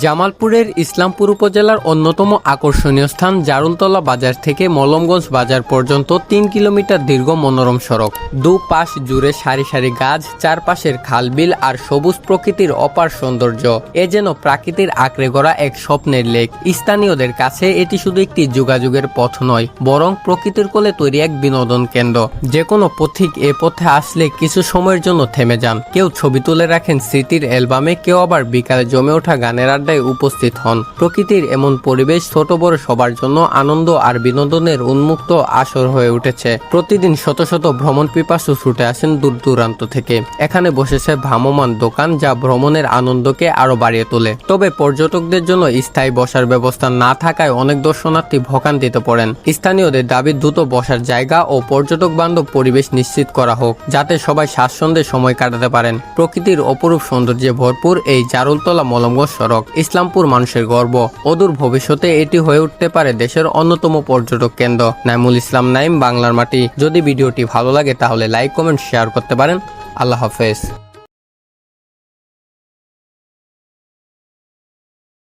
জামালপুরের ইসলামপুর উপজেলার অন্যতম আকর্ষণীয় স্থান জারুলতলা বাজার থেকে মলমগঞ্জ বাজার পর্যন্ত ৩ কিলোমিটার দীর্ঘ মনোরম সড়ক। দুপাশ জুড়ে সারি সারি গাছ, চারপাশের খালবিল আর সবুজ প্রকৃতির অপার সৌন্দর্য। এ যেন প্রাকৃতির আঁকড়ে গড়া এক স্বপ্নের লেক। স্থানীয়দের কাছে এটি শুধু একটি যোগাযোগের পথ নয়, বরং প্রকৃতির কোলে তৈরি এক বিনোদন কেন্দ্র। যে কোনো পথিক এ পথে আসলে কিছু সময়ের জন্য থেমে যান। কেউ ছবি তুলে রাখেন স্মৃতির অ্যালবামে, কেউ আবার বিকালে জমে ওঠা গানের আড্ডায় উপস্থিত হন। প্রকৃতির এমন পরিবেশ ছোট বড় সবার জন্য আনন্দ আর বিনোদনের উন্মুক্ত আসর হয়ে উঠেছে। প্রতিদিন শত শত ভ্রমণ পিপাসু ছুটে আসেন দূর দূরান্ত থেকে। এখানে বসেছে ভ্রাম্যমাণ দোকান, যা ভ্রমণের আনন্দকে আরো বাড়িয়ে তোলে। তবে পর্যটকদের জন্য স্থায়ী বসার ব্যবস্থা না থাকায় অনেক দর্শনার্থী ভোগান্তিতে পড়েন। স্থানীয়দের দাবি দ্রুত বসার জায়গা ও পর্যটক বান্ধব পরিবেশ নিশ্চিত করা হোক, যাতে সবাই স্বাচ্ছন্দ্যে সময় কাটাতে পারেন। প্রকৃতির অপরূপ সৌন্দর্যে ভরপুর এই জারুলতলা মলমগঞ্জ সড়ক ইসলামপুর মানুষের গর্ব। অদূর ভবিষ্যতে এটি হয়ে উঠতে পারে দেশের অন্যতম পর্যটক কেন্দ্র। নাইমুল ইসলাম নাইম, বাংলার মাটি। যদি ভিডিওটি ভালো লাগে তাহলে লাইক, কমেন্ট, শেয়ার করতে পারেন। আল্লাহ হাফেজ।